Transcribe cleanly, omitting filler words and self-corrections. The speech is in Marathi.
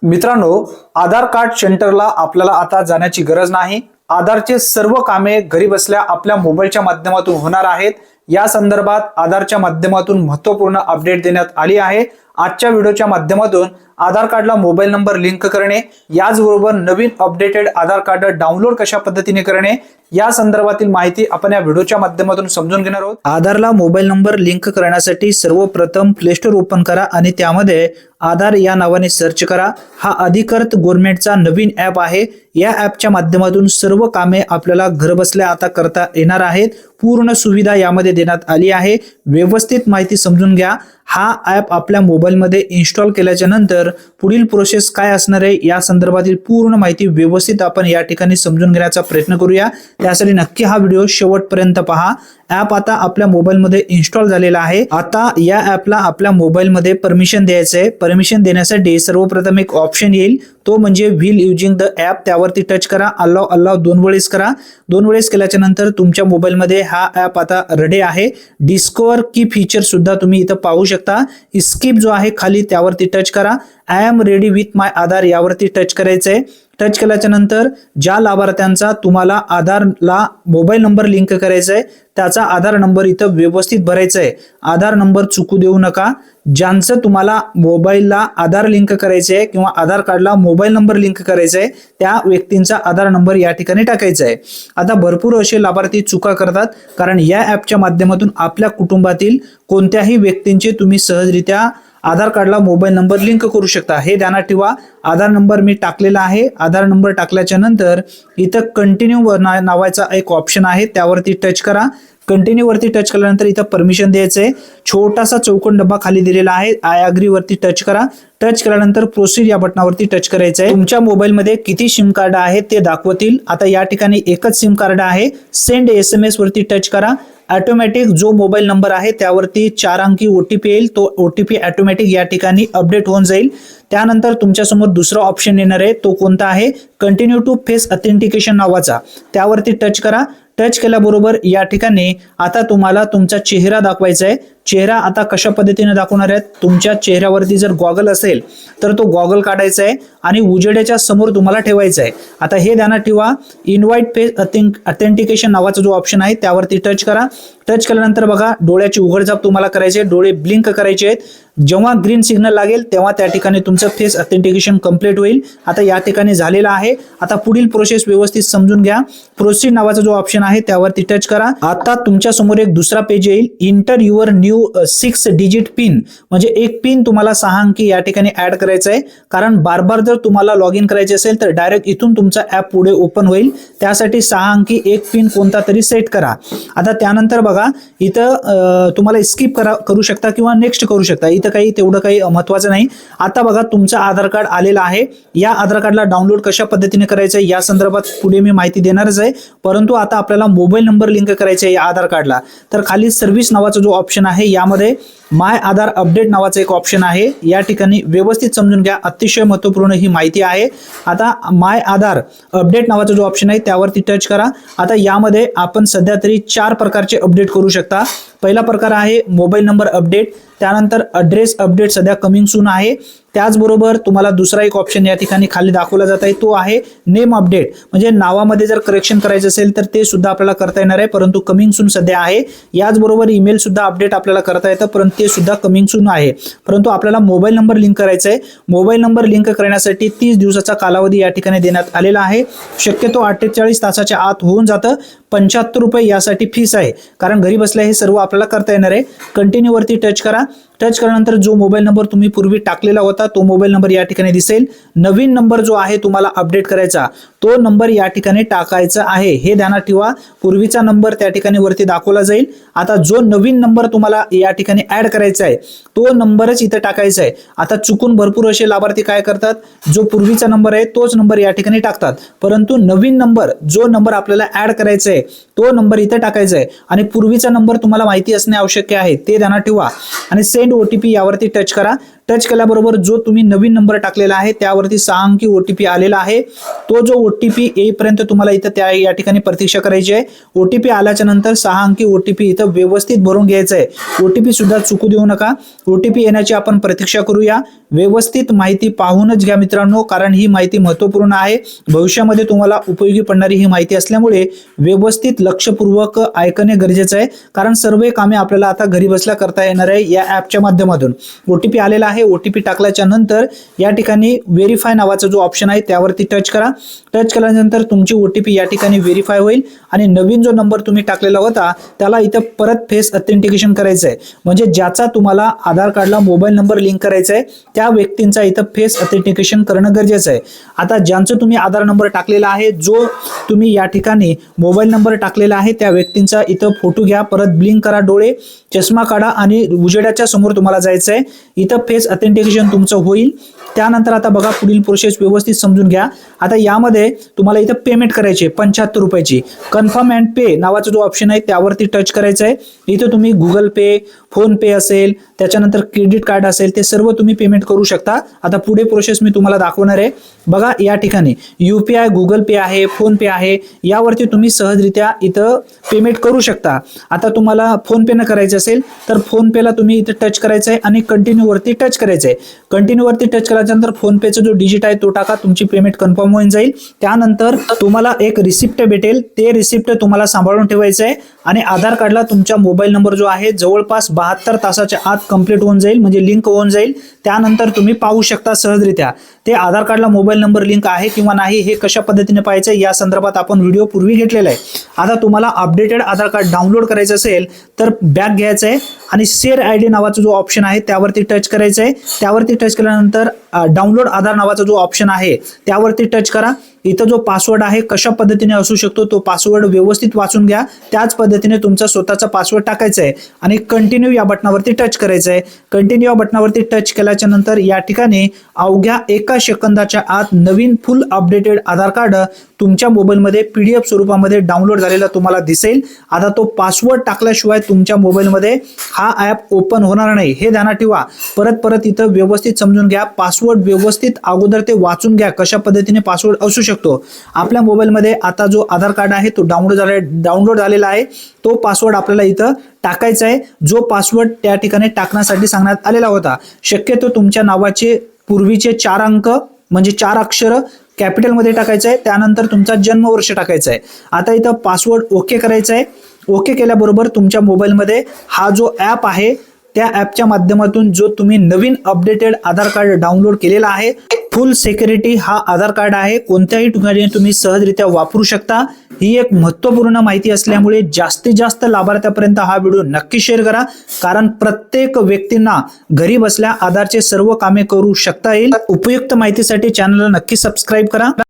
मित्रांनो, आधार कार्ड सेंटरला आपल्याला आता जाण्याची गरज नाही। आधारचे सर्व कामे घरी बसल्या आपल्या मोबाईलच्या माध्यमातून होणार आहेत। या संदर्भात आधारच्या माध्यमातून महत्त्वपूर्ण अपडेट देण्यात आली आहे। आजच्या व्हिडिओच्या माध्यमातून आधार कार्डला मोबाईल नंबर लिंक करणे, याचबरोबर नवीन अपडेटेड आधार कार्ड डाउनलोड कशा पद्धतीने करणे या संदर्भातील माहिती आपण या व्हिडिओच्या माध्यमातून समजून घेणार आहोत। आधारला मोबाईल नंबर लिंक करण्यासाठी सर्वप्रथम प्ले स्टोर ओपन करा आणि त्यामध्ये आधार या नावाने सर्च करा। हा अधिकृत गव्हर्नमेंटचा नवीन ॲप आहे। या ॲपच्या माध्यमातून सर्व कामे आपल्याला घरबसल्या आता करता येणार आहेत। पूर्ण सुविधा यामध्ये देण्यात आली आहे। व्यवस्थित माहिती समजून घ्या। हा ॲप आपल्या मोबाईलमध्ये इन्स्टॉल केल्याच्या नंतर पुढील प्रोसेस काय असणार आहे या संदर्भातील पूर्ण माहिती व्यवस्थित आपण या ठिकाणी समजून घेण्याचा प्रयत्न करूया। त्यासाठी नक्की हा व्हिडिओ शेवटपर्यंत पहा। ॲप आता आपल्या मोबाईलमध्ये इन्स्टॉल झालेला आहे। आता या ॲपला आपल्या मोबाईलमध्ये परमिशन द्यायचं आहे। परमिशन देण्यासाठी सर्वप्रथम एक ऑप्शन येईल, तो म्हणजे व्हील युजिंग द ॲप। त्यावरती टच करा, अलाव अलाव 2 वेळेस करा। 2 वेळेस केल्याच्या नंतर तुमच्या मोबाईलमध्ये हा ॲप आता रेडी आहे। डिस्कवर की फीचर सुद्धा तुम्ही इथं पाहू शकता। स्किप जो आहे खाली त्यावरती टच करा। आय एम रेडी विथ माय आधार यावरती टच करायचं आहे। टच केल्याच्या नंतर ज्या लाभार्थ्यांचा तुम्हाला आधारला मोबाईल नंबर लिंक करायचा आहे त्याचा आधार नंबर इथं व्यवस्थित भरायचा आहे। आधार नंबर चुकू देऊ नका। ज्यांचं तुम्हाला मोबाईलला आधार लिंक करायचे आहे किंवा आधार कार्डला मोबाईल नंबर लिंक करायचा आहे त्या व्यक्तींचा आधार नंबर या ठिकाणी टाकायचा आहे। आता भरपूर असे लाभार्थी चुका करतात, कारण या ॲपच्या माध्यमातून आपल्या कुटुंबातील कोणत्याही व्यक्तींचे तुम्ही सहजरित्या आधार कार्डला मोबाईल नंबर लिंक करू शकता। हे ध्यानात ठेवा। आधार नंबर मी टाकलेला आहे। आधार नंबर टाकल्याच्या नंतर इथं कंटिन्यू नावाचा एक ऑप्शन आहे, त्यावरती टच करा। कंटिन्यू वरती टच केल्यानंतर इथं परमिशन द्यायचं आहे। छोटासा चौकोन डब्बा खाली दिलेला आहे, आय अग्री वरती टच करा। टच केल्यानंतर प्रोसीड या बटनावरती टच करायचं आहे। तुमच्या मोबाईलमध्ये किती सिम कार्ड आहेत ते दाखवतील। आता या ठिकाणी एकच सिम कार्ड आहे। सेंड SMS वरती टच करा। ऑटोमॅटिक जो मोबाईल नंबर आहे त्यावरती 4 अंकी OTP येईल, तो OTP ऑटोमॅटिक या ठिकाणी अपडेट होऊन जाईल। त्यानंतर तुमच्या समोर दुसरा ऑप्शन येणार आहे, तो कोणता आहे, कंटिन्यू टू फेस ऑथेंटिकेशन नावाचा। त्यावरती टच करा। टच केल्याबरोबर या ठिकाणी आता तुम्हाला तुमचा चेहरा दाखवायचा आहे। चेहरा आता कशा पद्धतीने दाखवणार आहेत, तुमच्या चेहऱ्यावरती जर गॉगल असेल तर तो गॉगल काढायचा आहे आणि उजेडाच्या समोर तुम्हाला ठेवायचा आहे। आता हे ध्यानात ठेवा, इन्व्हाइट फेस ऑथेंटिकेशन नावाचा जो ऑप्शन आहे त्यावरती टच करा। टच केल्यानंतर बघा डोळ्याची उघडझाप तुम्हाला करायची आहे, डोळे ब्लिंक करायचे आहेत। जेव्हा ग्रीन सिग्नल लागेल तेव्हा त्या ठिकाणी तुमचं फेस ऑथेंटिकेशन कंप्लीट होईल। आता या ठिकाणी झालेलं आहे। आता पुढील प्रोसेस व्यवस्थित समजून घ्या। प्रोसीड नावाचा जो ऑप्शन आहे त्यावरती टच करा। आता तुमच्या समोर एक दुसरा पेज येईल, inter your new 6 digit pin, म्हणजे एक पिन तुम्हाला 6 अंकी या ठिकाणी ऍड करायचा आहे। कारण बार बार जर तुम्हाला लॉग इन करायचे असेल तर डायरेक्ट इथून तुमचा ऍप पुढे ओपन होईल। त्यासाठी 6 अंकी एक पिन कोणता तरी सेट करा। आता त्यानंतर बघा इथं तुम्हाला स्किप करू शकता किंवा नेक्स्ट करू शकता, इथं काही तेवढं काही महत्त्वाचं नाही। आता बघा तुमचं आधार कार्ड आलेलं आहे। या आधार कार्डला डाउनलोड कशा पद्धतीने करायचं या संदर्भात पुढे मी माहिती देणारच आहे, परंतु आता आपल्याला मोबाईल नंबर लिंक करायचा आहे या आधार कार्डला। तर खाली सर्व्हिस नावाचा जो ऑप्शन आहे यामध्ये माय आधार अपडेट नावाचा एक ऑप्शन आहे। या ठिकाणी व्यवस्थित समजून घ्या, अतिशय महत्त्वपूर्ण ही माहिती आहे। आता माय आधार अपडेट नावाचा जो ऑप्शन आहे त्यावरती टच करा। आता यामध्ये आपण सध्या तरी 4 प्रकारचे अपडेट करू शकता। पहिला प्रकार आहे मोबाईल नंबर अपडेट, त्यानंतर ॲड्रेस अपडेट सध्या कमिंग सून आहे। त्याचबरोबर तुम्हाला दुसरा एक ऑप्शन या ठिकाणी खाली दाखवला जात आहे, तो आहे नेम अपडेट, म्हणजे नावामध्ये जर करेक्शन करायचं असेल तर ते सुद्धा आपल्याला करता येणार आहे, परंतु कमिंग सून सध्या आहे। याचबरोबर ईमेल सुद्धा अपडेट आपल्याला करता येतं, परंतु ते सुद्धा कमिंग सून आहे। परंतु आपल्याला मोबाईल नंबर लिंक करायचा आहे। मोबाईल नंबर लिंक करण्यासाठी 30 दिवसाचा कालावधी या ठिकाणी देण्यात आलेला आहे। शक्यतो 48 तासाच्या आत होऊन जातं। 75 रुपये यासाठी फीस आहे, कारण घरी बसल्या हे सर्व आपल्याला करता येणार आहे। कंटिन्यू वरती टच करा। टच केल्यानंतर जो मोबाईल नंबर तुम्ही पूर्वी टाकलेला होता तो मोबाईल नंबर या ठिकाणी दिसेल। नवीन नंबर जो आहे तुम्हाला अपडेट करायचा तो नंबर या ठिकाणी टाकायचा आहे, हे ध्यानात ठेवा। पूर्वीचा नंबर त्या ठिकाणी वरती दाखवला जाईल। आता जो नवीन नंबर तुम्हाला या ठिकाणी ऍड करायचा आहे तो नंबरच इथे टाकायचा आहे। आता चुकून भरपूर असे लाभार्थी काय करतात, जो पूर्वीचा नंबर आहे तोच नंबर या ठिकाणी टाकतात, परंतु नवीन नंबर जो नंबर आपल्याला ऍड करायचा आहे तो नंबर इथे टाकायचा आहे आणि पूर्वीचा नंबर तुम्हाला माहिती असणे आवश्यक आहे, ते ध्यानात ठेवा। आणि सेंड OTP यावरती टच करा। टच केल्याबरोबर जो तुम्ही नवीन नंबर टाकलेला आहे त्यावरती 6 अंकी ओटीपी आलेला आहे. तो जो ओटीपी येईपर्यंत तुम्हाला इथं या ठिकाणी प्रतीक्षा करायची आहे. ओटीपी आल्याच्या नंतर 6 अंकी ओटीपी इथं व्यवस्थित भरून घ्यायचं आहे. ओटीपी सुद्धा चुकू देऊ नका. ओटीपी येण्याची आपण प्रतीक्षा करूया. व्यवस्थित माहिती पाहूनच घ्या मित्रांनो, कारण ही माहिती महत्त्वपूर्ण आहे. भविष्यामध्ये तुम्हाला उपयोगी पडणारी ही माहिती असल्यामुळे व्यवस्थित लक्षपूर्वक ऐकणे गरजेचं आहे, कारण सर्व कामे आपल्याला आता घरी बसल्या करता येणार आहे या ॲपच्या माध्यमातून. ओटीपी आलेला आहे. ओटीपी टाकल्याच्या नंतर या ठिकाणी व्हेरीफाय नावाचा जो ऑप्शन आहे त्यावरती टच करा. टच केल्यानंतर तुमची ओटीपी या ठिकाणी व्हेरीफाय होईल आणि नवीन जो नंबर तुम्ही टाकलेला होता त्याला इथं परत फेस ऑथेंटिकेशन करायचं आहे. म्हणजे ज्याचा तुम्हाला आधार कार्डला मोबाईल नंबर लिंक करायचा आहे त्या व्यक्तींचा इथं फेस ऑथेंटिकेशन करणं गरजेचं आहे. आता ज्यांचं तुम्ही आधार नंबर टाकलेला आहे, जो तुम्ही या ठिकाणी मोबाईल नंबर टाकलेला आहे त्या व्यक्तींचा इथं फोटो घ्या. परत ब्लिंक करा डोळे, चष्मा काढा आणि उजेडाच्या समोर तुम्हाला जायचं आहे. इथं फेस ऑथेंटिकेशन तुमचं होईल. त्यानंतर आता बघा पुढील प्रोसेस व्यवस्थित समजून घ्या. आता यामध्ये तुम्हाला इथं पेमेंट करायची 75 रुपयाची. कन्फर्म अँड पे नावाचा जो ऑप्शन आहे त्यावरती टच करायचं आहे. इथं तुम्ही गुगल पे, फोन पे असेल, त्याच्यानंतर क्रेडिट कार्ड असेल, ते सर्व तुम्ही पेमेंट करू शकता. आता पुढे प्रोसेस मी तुम्हाला दाखवणार आहे. बघा या ठिकाणी UPI, गुगल पे आहे, फोन पे आहे, यावरती तुम्ही सहजरित्या इथं पेमेंट करू शकता. आता तुम्हाला फोन पे न करायचं असेल तर फोन पेला तुम्ही इथं टच करायचं आहे आणि कंटिन्यू वरती टच करायचं आहे. कंटिन्यू वरती टच केल्यानंतर फोन पेचा जो डिजिट आहे तो टाका, तुमची पेमेंट कन्फर्म होऊन जाईल. त्यानंतर तुम्हाला एक रिसिप्ट भेटेल. ते रिसिप्ट तुम्हाला सांभाळून ठेवायचं आहे आणि आधार कार्डला तुमचा मोबाईल नंबर जो आहे जवळपास 72 तासाच्या आत कंप्लीट होऊन जाईल, म्हणजे लिंक होऊन जाईल. त्यानंतर तुम्ही पाहू शकता सहजरित्या ते आधार कार्डला मोबाईल नंबर लिंक आहे किंवा नाही हे कशा पद्धतीने पाहायचं या संदर्भात आपण व्हिडिओ पूर्वी घेतलेला आहे. आता तुम्हाला अपडेटेड आधार कार्ड डाउनलोड करायचं असेल तर बॅक घ्यायचं आहे आणि शेअर ID नावाचा जो ऑप्शन आहे त्यावरती टच करायचं आहे. त्यावरती टच केल्यानंतर डाउनलोड आधार नावाचा जो ऑप्शन आहे त्यावरती टच करा. इथं जो पासवर्ड आहे कशा पद्धतीने असू शकतो तो पासवर्ड व्यवस्थित वाचून घ्या. त्याच पद्धतीने तुमचा स्वतःचा पासवर्ड टाकायचा आहे आणि कंटिन्यू या बटनावरती टच करायचं आहे. कंटिन्यू या बटनावरती टच केल्याच्या नंतर या ठिकाणी अवघ्या 1 सेकंदाच्या आत नवीन फुल अपडेटेड आधार कार्ड तुमच्या मोबाईलमध्ये PDF स्वरूपामध्ये डाउनलोड झालेला तुम्हाला दिसेल. आता तो पासवर्ड टाकल्याशिवाय तुमच्या मोबाईलमध्ये हा ॲप ओपन होणार नाही, हे ध्यानात ठेवा. परत इथं व्यवस्थित समजून घ्या. पासवर्ड व्यवस्थित अगोदर ते वाचून घ्या कशा पद्धतीने पासवर्ड असू शकतो. आपल्या मोबाईलमध्ये आता जो आधार कार्ड आहे तो डाउनलोड झालेला आहे. तो पासवर्ड आपल्याला इथं टाकायचा आहे, जो पासवर्ड त्या ठिकाणी टाकण्यासाठी सांगण्यात आलेला होता. शक्यतो तुमच्या नावाचे पूर्वीचे 4 अंक म्हणजे 4 अक्षर कॅपिटलमध्ये टाकायचं आहे. त्यानंतर तुमचा जन्मवर्ष टाकायचा आहे. आता इथं पासवर्ड ओके करायचा आहे. ओके केल्याबरोबर तुमच्या मोबाईलमध्ये हा जो ॲप आहे त्या ॲपच्या माध्यमातून जो तुम्ही नवीन अपडेटेड आधार कार्ड डाउनलोड केलेला आहे, फुल सिक्युरिटी हा आधार कार्ड आहे, कोणत्याही ठिकाणी तुम्ही सहजरित्या वापरू शकता. ही एक महत्त्वपूर्ण माहिती असल्यामुळे जास्तीत जास्त लाभार्थ्यापर्यंत हा व्हिडिओ नक्की शेअर करा, कारण प्रत्येक व्यक्तींना घरी बसल्या आधारचे सर्व कामे करू शकता येईल. उपयुक्त माहितीसाठी चॅनलला नक्की सबस्क्राईब करा.